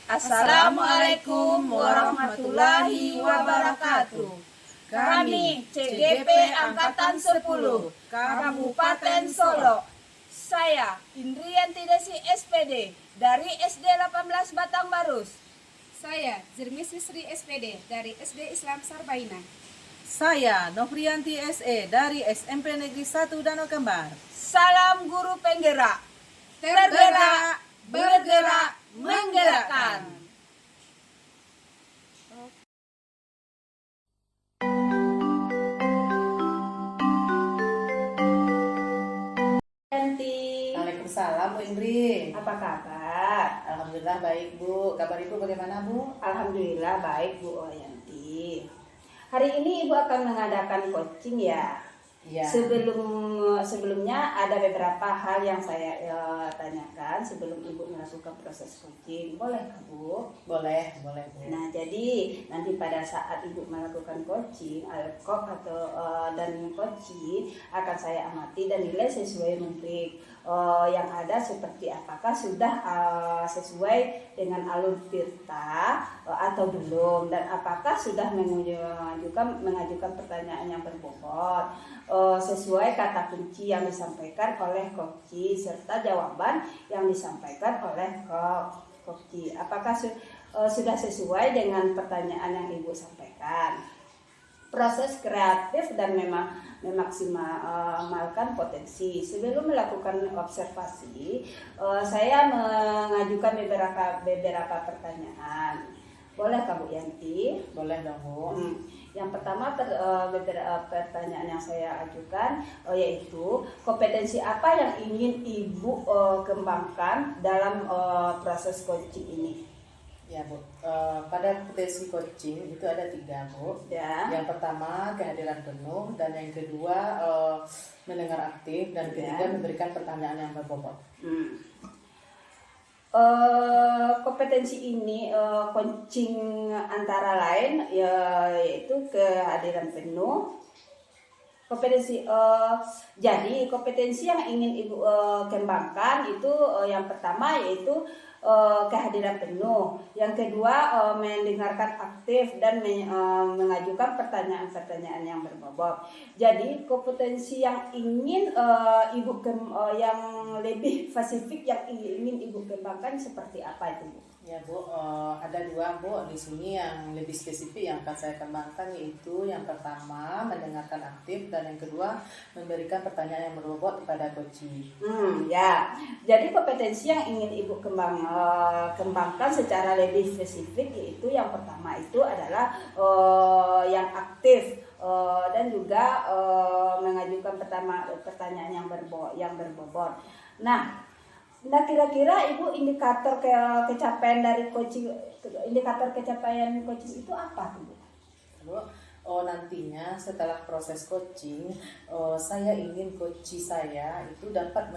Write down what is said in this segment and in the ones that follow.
Assalamualaikum warahmatullahi wabarakatuh. Kami CGP Angkatan 10 Kabupaten Solo. Saya Indrianti Desi SPD dari SD 18 Batang Barus. Saya Zermis Sri SPD dari SD Islam Sarbaina. Saya Novrianti SE dari SMP Negeri 1 Danau Kembar. Salam guru penggerak. Tergerak, bergerak, menggerakkan. Waalaikumsalam Bu Indri. Apa kabar? Alhamdulillah baik Bu. Kabar Ibu bagaimana Bu? Alhamdulillah baik Bu Oyanti. Hari ini Ibu akan mengadakan coaching ya. Iya. Sebelumnya ada beberapa hal yang saya tanyakan sebelum Ibu melakukan proses coaching. Boleh Bu? Boleh Bu. Nah, jadi nanti pada saat Ibu melakukan coaching, alkop atau dan coaching akan saya amati dan nilai sesuai mungkin yang ada seperti apakah sudah sesuai dengan alur tirta atau belum, dan apakah sudah mengajukan pertanyaan yang berbobot sesuai kata kunci yang disampaikan oleh coaching serta jawaban yang disampaikan oleh coaching. Apakah sudah sesuai dengan pertanyaan yang Ibu sampaikan. Proses kreatif dan memaksimalkan potensi. Sebelum melakukan observasi, saya mengajukan beberapa pertanyaan. Boleh Bu Yanti? Boleh dong Bu. Yang pertama pertanyaan yang saya ajukan yaitu kompetensi apa yang ingin Ibu kembangkan dalam proses coaching ini? Ya Bu, pada kompetensi coaching itu ada 3 Bu. Ya. Yang pertama kehadiran penuh, dan yang kedua mendengar aktif, dan ketiga memberikan pertanyaan yang berbobot. Kompetensi ini coaching antara lain yaitu kehadiran penuh. Jadi kompetensi yang ingin Ibu kembangkan itu yang pertama yaitu kehadiran penuh, yang kedua mendengarkan aktif dan mengajukan pertanyaan-pertanyaan yang berbobot. Jadi kompetensi yang ingin yang lebih spesifik yang ingin Ibu kembangkan seperti apa itu Bu? Ya Bu, ada 2 Bu di sini yang lebih spesifik yang akan saya kembangkan, yaitu yang pertama mendengarkan aktif, dan yang kedua memberikan pertanyaan yang berbobot kepada coaching. Ya, jadi kompetensi yang ingin Ibu kembangkan secara lebih spesifik yaitu yang pertama itu adalah yang aktif dan juga mengajukan pertanyaan yang berbobot. Nah, kira-kira Ibu indikator capaian coaching itu apa Bu? Nantinya setelah proses coaching, saya ingin coaching saya itu dapat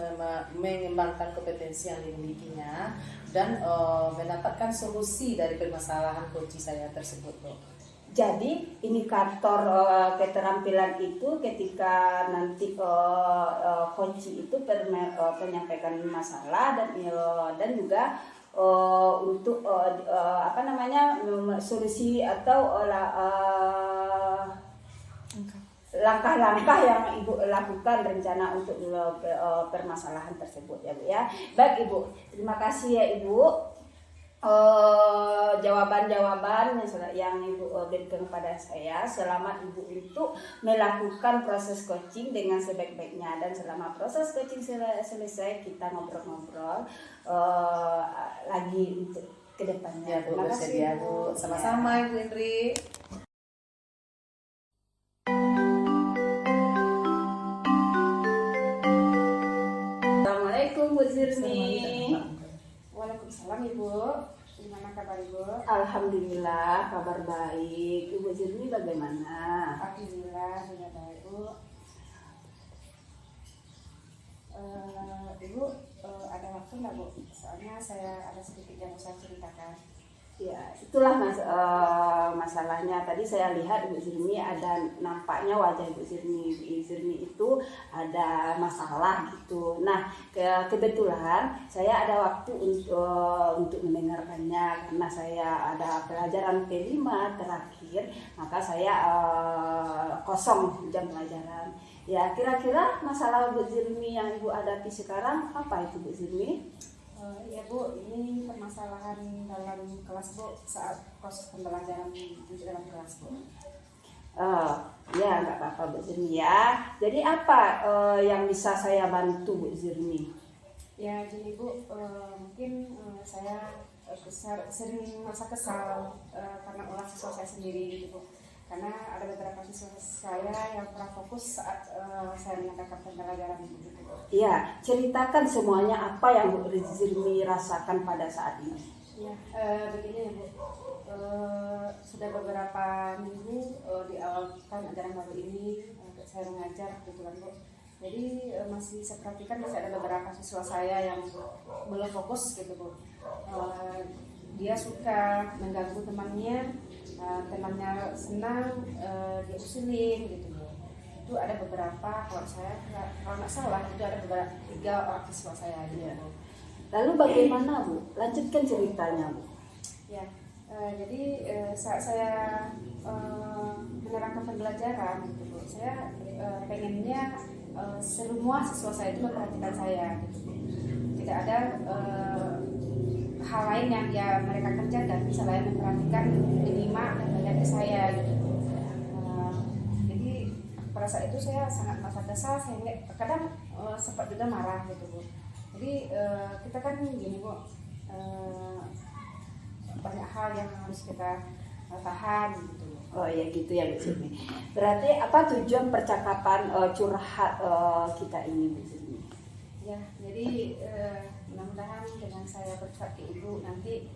mengembangkan kompetensi yang dimilikinya dan mendapatkan solusi dari permasalahan coaching saya tersebut Bu. Jadi indikator keterampilan itu ketika nanti coaching itu menyampaikan masalah dan juga untuk solusi atau langkah-langkah yang Ibu lakukan rencana untuk permasalahan tersebut ya Bu ya. Baik Ibu, terima kasih ya Ibu. Jawaban-jawaban yang Ibu berikan kepada saya. Selamat Ibu untuk melakukan proses coaching dengan sebaik-baiknya, dan selama proses coaching selesai kita ngobrol-ngobrol lagi untuk kedepannya. Ya Bu, bersedia Bu. Sama-sama Ibu Indri. Assalamualaikum Bu Zirni. Waalaikumsalam Ibu. Gimana kabar Ibu? Alhamdulillah kabar baik. Ibu Zirni bagaimana? Alhamdulillah sudah baik Bu. Ibu ada waktu nggak Bu? Soalnya saya ada sedikit yang mau saya ceritakan. Ya, itulah masalahnya. Tadi saya lihat Ibu Zirmi ada nampaknya wajah Ibu Zirmi. Ibu Zirmi itu ada masalah gitu. Nah, kebetulan saya ada waktu untuk mendengarkannya karena saya ada pelajaran P5 terakhir, maka saya kosong jam pelajaran. Ya, kira-kira masalah Bu Zirmi yang Ibu hadapi sekarang apa itu Bu Zirmi? Ya Bu, ini permasalahan dalam kelas Bu saat proses pembelajaran di dalam kelas Bu. Ya nggak apa-apa Bu Zirmi ya. Jadi apa yang bisa saya bantu Bu Zirmi? Ya jadi Bu, mungkin saya sering merasa kesal karena ulah siswa saya sendiri gitu Bu. Karena ada beberapa siswa saya yang kurang fokus saat saya mengadakan pembelajaran gitu Bu. Ya, ceritakan semuanya apa yang Bu Zirmi rasakan pada saat ini. Ya, begini ya Bu, sudah beberapa minggu di awal tahun ajaran baru ini saya mengajar kebetulan Bu. Jadi masih saya perhatikan masih ada beberapa siswa saya yang belum fokus gitu Bu. Dia suka mengganggu temannya, temannya senang dia usilin gitu Bu. Itu ada beberapa, kalau nggak salah itu ada beberapa 3 orang siswa saya gitu Bu. Lalu bagaimana Bu? Lanjutkan ceritanya Bu. Ya, jadi saat saya menerangkan pembelajaran gitu Bu, saya pengennya semua siswa saya itu memperhatikan saya gitu Bu. Tidak ada hal lain yang mereka kerjakan, misalnya memperhatikan, menyimak dan melihat saya gitu Bu. Jadi pada saat itu saya sangat merasa kesal, saya kadang sempat juga marah gitu Bu. Jadi kita kan gini Bu, banyak hal yang harus kita tahan gitu. Oh ya gitu ya Bu Zirmi. Berarti apa tujuan percakapan curhat kita ini Bu Zirmi? Ya, jadi mudah-mudahan dengan saya bercakap ke Ibu nanti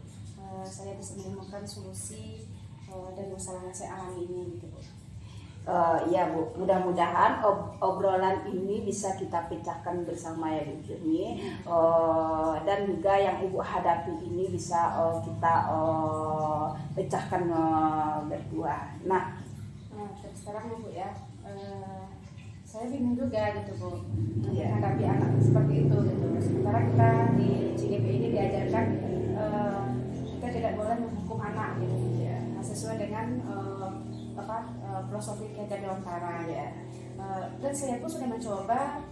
saya bisa menemukan solusi dari masalah yang saya alami ini gitu Bu. Ya Bu, mudah-mudahan obrolan ini bisa kita pecahkan bersama ya Bu Zirmi, dan juga yang Ibu hadapi ini bisa kita pecahkan berdua. Nah, Terus terang Bu ya, saya bingung juga gitu Bu Iya. menghadapi anak seperti itu gitu. Sementara kita di CGP ini diajarkan kita tidak boleh menghukum anak gitu ya, sesuai dengan filosofi Kiai Dewantara ya. Dan saya pun sudah mencoba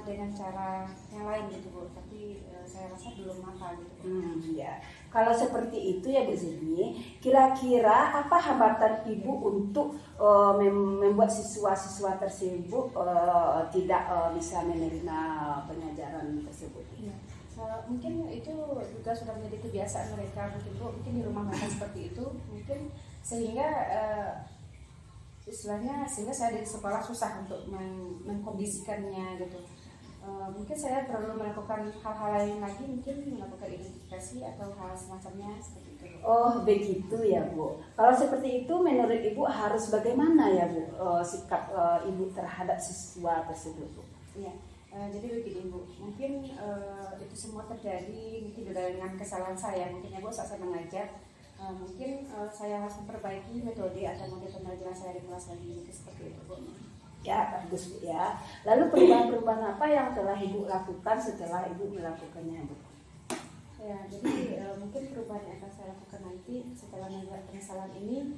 dengan cara yang lain gitu Bu, tapi saya rasa belum matang gitu. Ya. Kalau seperti itu ya Bu Zirmi, kira-kira apa hambatan Ibu untuk membuat siswa-siswa tersebut tidak bisa menerima pengajaran tersebut? Ya. Mungkin itu juga sudah menjadi kebiasaan mereka mungkin Bu, mungkin di rumah mereka seperti itu, mungkin sehingga istilahnya sehingga saya di sekolah susah untuk mengkondisikannya gitu. Mungkin saya perlu melakukan hal-hal lain lagi, mungkin melakukan identifikasi atau hal semacamnya seperti itu. Oh begitu ya Bu. Kalau seperti itu menurut Ibu harus bagaimana ya Bu sikap Ibu terhadap siswa tersebut Bu? Iya. Jadi begini Bu, mungkin itu semua terjadi mungkin dengan kesalahan saya, mungkin ya Bu saat saya mengajar. Mungkin saya harus memperbaiki metode atau model pembelajaran saya di kelas lagi seperti itu Bu. Ya bagus Bu ya. Lalu perubahan-perubahan apa yang telah Ibu lakukan setelah Ibu melakukannya Bu? Ya, jadi mungkin perubahan yang akan saya lakukan nanti setelah melihat penyesalan ini,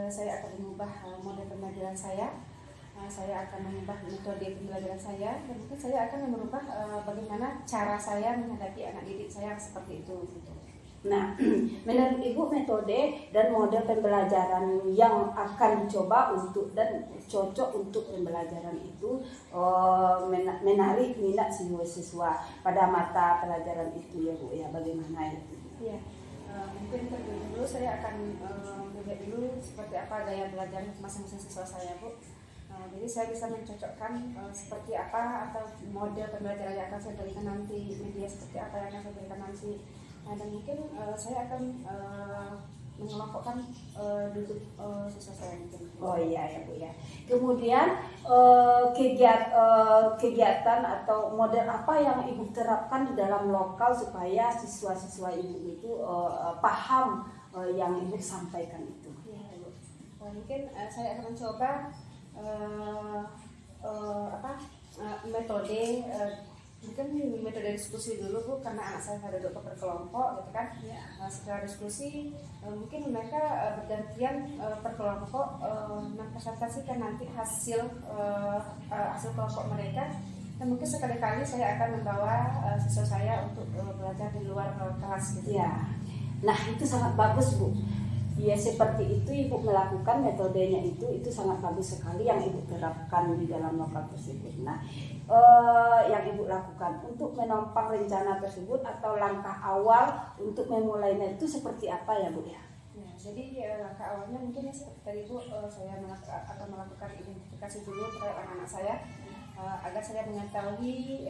saya akan mengubah model pembelajaran saya. Saya akan mengubah metode pembelajaran saya, dan mungkin saya akan merubah bagaimana cara saya menghadapi anak didik saya seperti itu gitu. Nah, menurut Ibu metode dan model pembelajaran yang akan dicoba untuk dan cocok untuk pembelajaran itu menarik minat siswa pada mata pelajaran itu ya Bu ya, bagaimana itu? Ya, mungkin terlebih dulu saya akan melihat dulu seperti apa gaya belajar masing-masing siswa saya Bu. Jadi saya bisa mencocokkan seperti apa atau model pembelajaran yang akan saya berikan nanti, media seperti apa yang akan saya berikan nanti. Dan mungkin saya akan mengelompokkan duduk siswa saya mungkin. Oh iya ya Bu ya. Kemudian kegiatan atau model apa yang Ibu terapkan di dalam lokal supaya siswa-siswa Ibu itu paham yang Ibu sampaikan itu. Ya, Bu. Mungkin saya akan mencoba metode mungkin metode diskusi dulu Bu, karena anak saya ada duduk berkelompok gitu kan. Setelah diskusi mungkin mereka bergantian per kelompok mempresentasikan nanti hasil kelompok mereka, dan mungkin sekali-kali saya akan membawa siswa saya untuk belajar di luar kelas gitu. Ya, nah itu sangat bagus Bu. Ya seperti itu Ibu melakukan metodenya itu sangat bagus sekali yang Ibu terapkan di dalam lokal tersebut. Nah, yang Ibu lakukan untuk menopang rencana tersebut atau langkah awal untuk memulainya itu seperti apa ya Bu ya? Ya, jadi langkah awalnya mungkin ya seperti tadi Bu, saya akan melakukan identifikasi dulu terhadap anak-anak saya agar saya mengetahui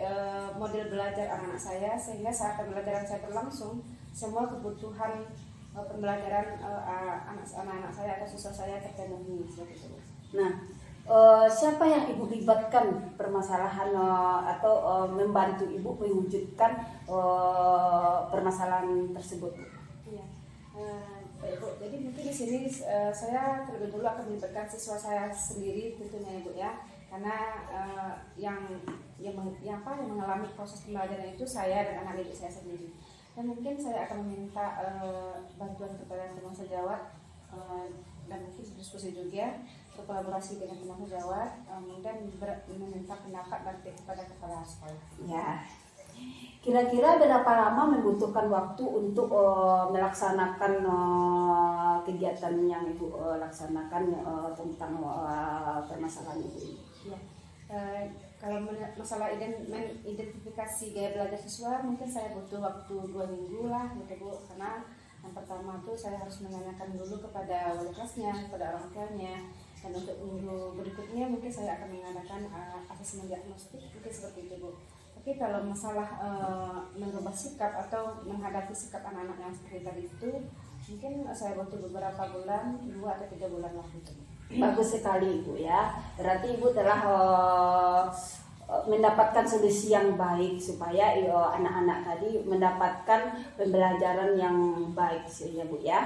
model belajar anak-anak saya, sehingga saat pembelajaran saya berlangsung semua kebutuhan pembelajaran anak-anak saya atau siswa saya terpenuhi seperti itu. Nah, siapa yang Ibu libatkan permasalahan atau membantu Ibu mewujudkan permasalahan tersebut? Iya. Baik Bu, jadi mungkin di sini saya terlebih dulu akan melibatkan siswa saya sendiri tentunya ya Bu ya, karena yang mengalami proses pembelajaran itu saya dan anak didik saya sendiri. Dan mungkin saya akan meminta bantuan kepada teman sejawat dan mungkin diskusi juga, berkolaborasi dengan teman sejawat, dan meminta pendapat nanti kepada kepala sekolah. Ya, kira-kira berapa lama membutuhkan waktu untuk melaksanakan kegiatan yang Ibu laksanakan tentang permasalahan itu? Ya. Kalau masalah mengidentifikasi gaya belajar siswa, mungkin saya butuh waktu 2 minggu lah gitu Bu, karena yang pertama tuh saya harus menanyakan dulu kepada wali kelasnya, kepada orang tuanya, dan untuk minggu berikutnya mungkin saya akan mengadakan asesmen diagnostik, mungkin seperti itu Bu. Tapi kalau masalah merubah sikap atau menghadapi sikap anak-anak yang seperti tadi itu, mungkin saya butuh beberapa bulan, 2 atau 3 bulan lah gitu. Bagus sekali Ibu ya. Berarti Ibu telah mendapatkan solusi yang baik supaya anak-anak tadi mendapatkan pembelajaran yang baik ya Bu ya.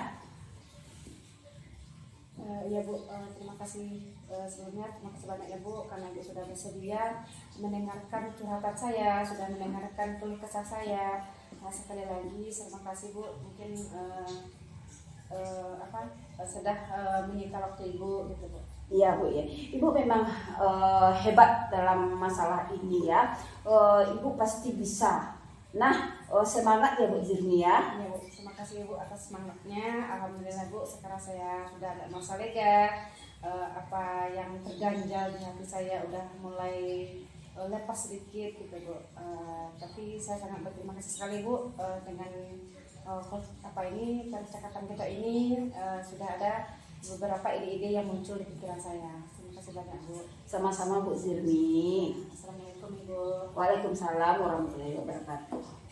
Ya Bu, terima kasih sebelumnya, terima kasih banyak ya Bu, karena Ibu sudah bersedia mendengarkan curhatan saya, sudah mendengarkan keluh kesah saya. Sekali lagi terima kasih Bu, mungkin sudah menyita waktu Ibu gitu Bu. Iya Bu ya, Ibu memang hebat dalam masalah ini ya. Ibu pasti bisa. Nah, semangat ya Bu Zirni ya. Ya Bu, terima kasih Bu atas semangatnya. Alhamdulillah Bu, sekarang saya sudah ada merasa lega. Apa yang terganjal di hati saya udah mulai lepas sedikit gitu Bu. Tapi saya sangat berterima kasih sekali Bu dengan percakapan kita ini sudah ada beberapa ide-ide yang muncul di pikiran saya. Terima kasih banyak Bu. Sama-sama Bu Zirni. Assalamualaikum Ibu. Waalaikumsalam warahmatullahi wabarakatuh.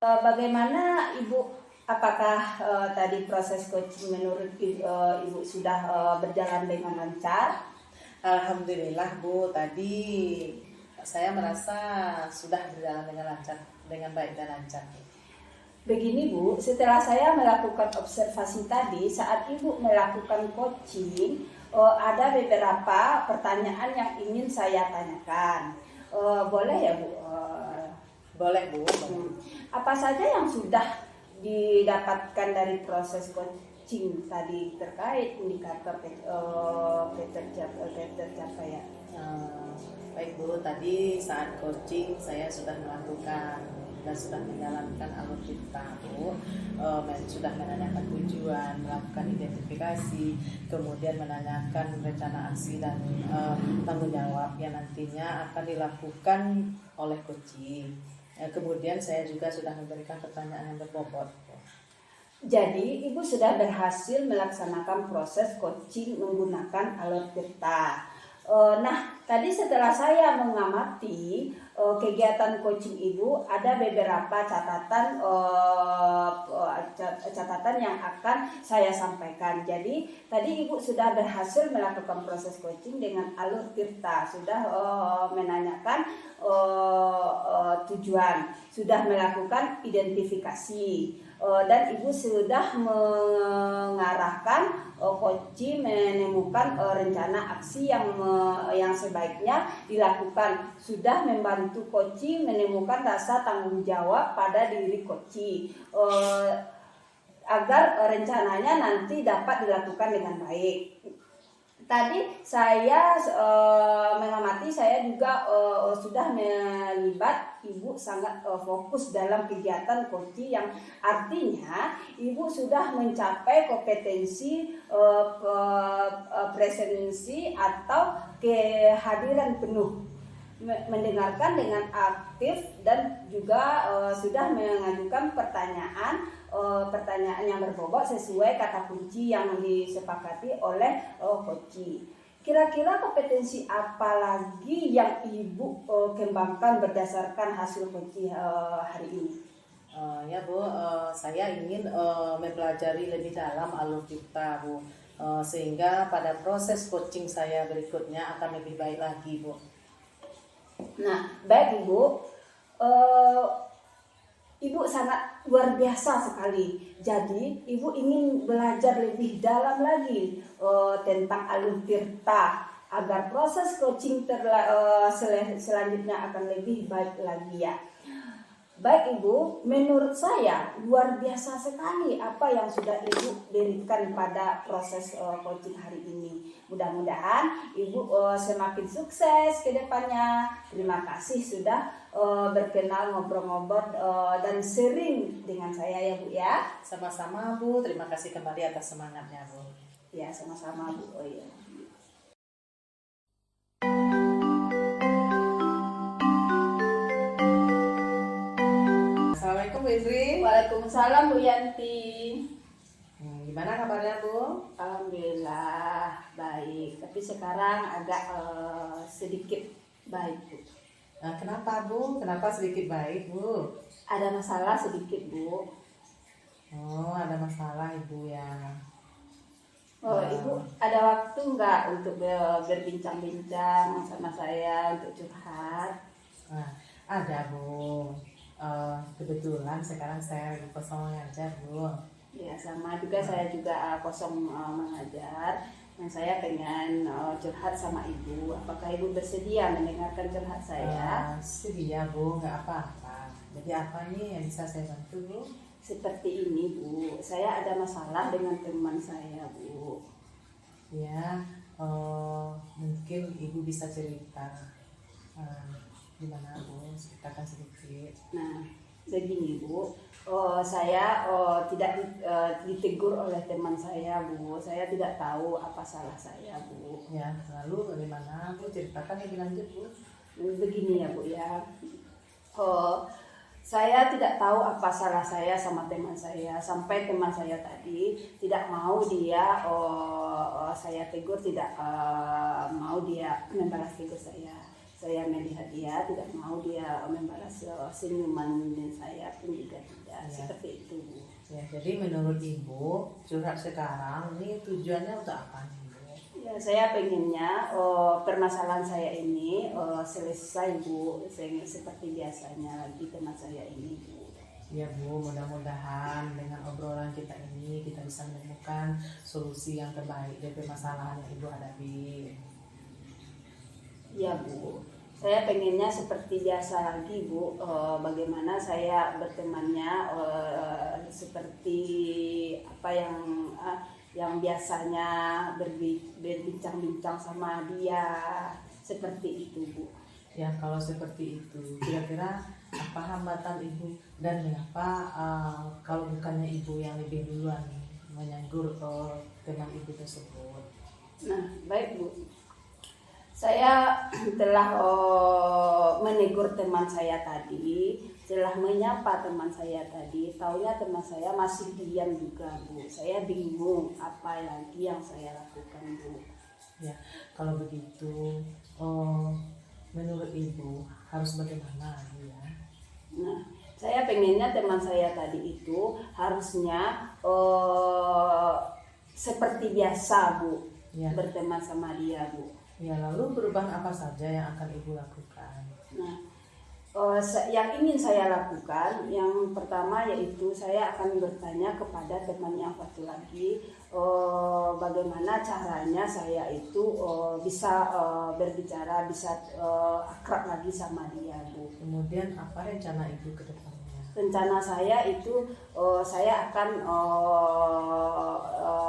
Bagaimana Ibu? Apakah tadi proses coaching menurut Ibu sudah berjalan dengan lancar? Alhamdulillah Bu, tadi saya merasa sudah berjalan dengan lancar, dengan baik dan lancar. Begini Bu, setelah saya melakukan observasi tadi, saat Ibu melakukan coaching, ada beberapa pertanyaan yang ingin saya tanyakan. Boleh ya Bu? Boleh Bu. Apa saja yang sudah didapatkan dari proses coaching tadi terkait indikator pencapaian? Baik Bu, tadi saat coaching saya sudah melakukan dan sudah menjalankan alur kita Bu, sudah menanyakan tujuan, melakukan identifikasi, kemudian menanyakan rencana aksi dan tanggung jawab yang nantinya akan dilakukan oleh coaching. Kemudian saya juga sudah memberikan pertanyaan yang berbobot. Jadi Ibu sudah berhasil melaksanakan proses coaching menggunakan alur tirta. Nah, tadi setelah saya mengamati kegiatan coaching Ibu, ada beberapa catatan yang akan saya sampaikan. Jadi tadi Ibu sudah berhasil melakukan proses coaching dengan alur tirta, sudah menanyakan tujuan, sudah melakukan identifikasi, dan Ibu sudah mengarahkan coach menemukan rencana aksi yang sebaiknya dilakukan, sudah membantu coach menemukan rasa tanggung jawab pada diri coach agar rencananya nanti dapat dilakukan dengan baik. Tadi saya mengamati, saya juga sudah melibat Ibu sangat fokus dalam kegiatan coaching, yang artinya Ibu sudah mencapai kompetensi presensi atau kehadiran penuh, mendengarkan dengan aktif, dan juga sudah mengajukan pertanyaan yang berbobot sesuai kata kunci yang disepakati oleh coach. Kira-kira kompetensi apa lagi yang Ibu kembangkan berdasarkan hasil coach hari ini? Ya Bu, saya ingin mempelajari lebih dalam alur tirta Bu, sehingga pada proses coaching saya berikutnya akan lebih baik lagi Bu. Nah, baik Ibu, Ibu sangat luar biasa sekali. Jadi Ibu ingin belajar lebih dalam lagi tentang alur tirta agar proses coaching selanjutnya akan lebih baik lagi ya. Baik Ibu, menurut saya luar biasa sekali apa yang sudah Ibu berikan pada proses coaching hari ini. Mudah-mudahan Ibu semakin sukses ke depannya. Terima kasih sudah berkenan ngobrol-ngobrol dan sering dengan saya ya Bu ya. Sama-sama Bu, terima kasih kembali atas semangatnya Bu. Ya, sama-sama Bu. Oh iya. Assalamualaikum Bu Indri. Waalaikumsalam Bu Yanti. Gimana kabarnya Bu? Alhamdulillah baik, tapi sekarang agak sedikit baik Bu. Kenapa Bu? Kenapa sedikit baik Bu? Ada masalah sedikit Bu. Oh, ada masalah Ibu ya. Ibu ada waktu nggak untuk berbincang-bincang sama saya untuk curhat? Ada Bu. Kebetulan sekarang saya lagi kosong mengajar Bu. Ya sama juga, saya juga kosong mengajar. Dan saya pengen curhat sama Ibu. Apakah Ibu bersedia mendengarkan curhat saya? Sedia Bu, nggak apa-apa. Jadi apa nih yang bisa saya bantu Bu? Seperti ini Bu, saya ada masalah dengan teman saya Bu. Ya, mungkin Ibu bisa cerita gimana Bu, ceritakan sedikit. Nah, begini Bu, saya tidak ditegur oleh teman saya Bu. Saya tidak tahu apa salah saya Bu. Ya, lalu bagaimana Bu, ceritakan lebih lanjut Bu. Begini ya Bu ya, saya tidak tahu apa salah saya sama teman saya, sampai teman saya tadi tidak mau dia saya tegur, tidak mau dia membalas tegur saya. Saya melihat dia tidak mau dia membalas senyuman saya pun juga tidak. Ya. Seperti itu Bu. Ya, jadi menurut Ibu curhat sekarang ini tujuannya untuk apa nih Bu? Ya, saya pengennya permasalahan saya ini selesai Bu, seperti biasanya lagi teman saya ini Bu. Ya Bu, mudah-mudahan dengan obrolan kita ini kita bisa menemukan solusi yang terbaik dari permasalahan yang Ibu hadapi. Ya Bu, saya pengennya seperti biasa lagi Bu. Bagaimana saya bertemannya seperti apa yang biasanya berbincang-bincang sama dia, seperti itu Bu. Ya, kalau seperti itu, kira-kira apa hambatan Ibu dan mengapa kalau bukannya Ibu yang lebih duluan menyanggur teman Ibu tersebut? Nah, baik Bu. Saya telah menegur teman saya tadi, telah menyapa teman saya tadi, taunya teman saya masih diam juga Bu. Saya bingung apa lagi yang saya lakukan Bu. Ya, kalau begitu, menurut Ibu harus bagaimana ya? Nah, saya pengennya teman saya tadi itu harusnya seperti biasa, Bu, Ya. berteman sama dia, Bu. Ya, lalu perubahan apa saja yang akan Ibu lakukan? Nah, yang ingin saya lakukan, yang pertama yaitu saya akan bertanya kepada teman yang satu lagi, bagaimana caranya saya itu bisa berbicara, bisa akrab lagi sama dia, Bu. Kemudian apa rencana Ibu ke depannya? Rencana saya itu saya akan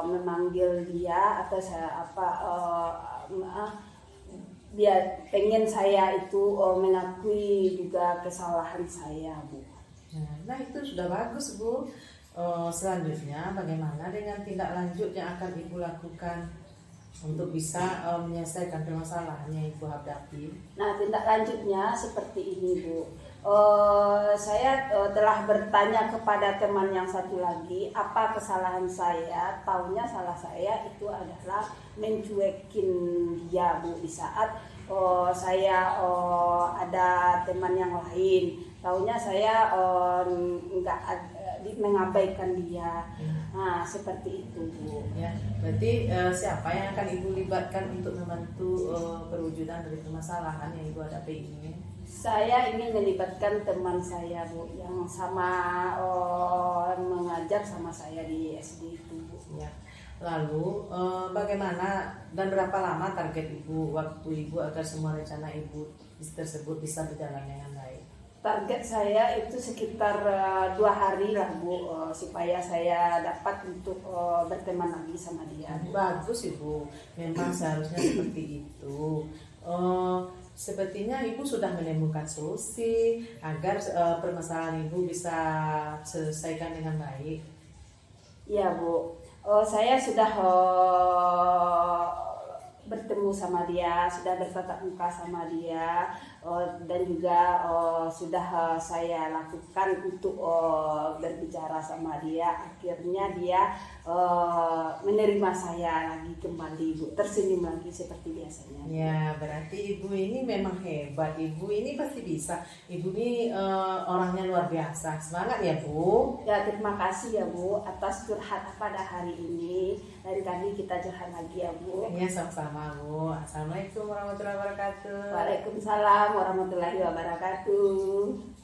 memanggil dia atau saya dia pengen saya itu mengakui juga kesalahan saya, Bu. Nah, itu sudah bagus, Bu. Selanjutnya bagaimana dengan tindak lanjut yang akan Ibu lakukan untuk bisa menyelesaikan permasalahan yang Ibu hadapi? Nah, tindak lanjutnya seperti ini, Bu. Saya telah bertanya kepada teman yang satu lagi apa kesalahan saya. Taunya salah saya itu adalah mencuekin dia, Bu, di saat saya ada teman yang lain. Taunya saya mengabaikan dia. Nah, seperti itu, Bu. Ya, berarti siapa yang akan Ibu libatkan untuk membantu perwujudan dari permasalahan yang Ibu hadapi ini? Saya ingin melibatkan teman saya, Bu, yang sama mengajar sama saya di SD itu, Bu. Ya. Lalu bagaimana dan berapa lama target Ibu, waktu Ibu agar semua rencana Ibu tersebut bisa berjalan dengan baik? Target saya itu sekitar 2 hari lah, Bu, supaya saya dapat untuk berteman lagi sama dia. Bagus Ibu, memang seharusnya seperti itu. Sepertinya Ibu sudah menemukan solusi agar permasalahan Ibu bisa selesaikan dengan baik. Iya, Bu. Saya sudah bertemu sama dia, sudah bertatap muka sama dia, dan juga sudah saya lakukan untuk berbicara sama dia. Akhirnya dia menerima saya lagi kembali, Bu, tersenyum lagi seperti biasanya. Ya, berarti Ibu ini memang hebat. Ibu ini pasti bisa. Ibu ini orangnya luar biasa. Semangat ya, Bu. Ya, terima kasih ya, Bu, atas curhat pada hari ini. Lain kali kita curhat lagi ya, Bu. Ya, sama-sama, Bu. Assalamualaikum warahmatullahi wabarakatuh. Waalaikumsalam warahmatullahi wabarakatuh.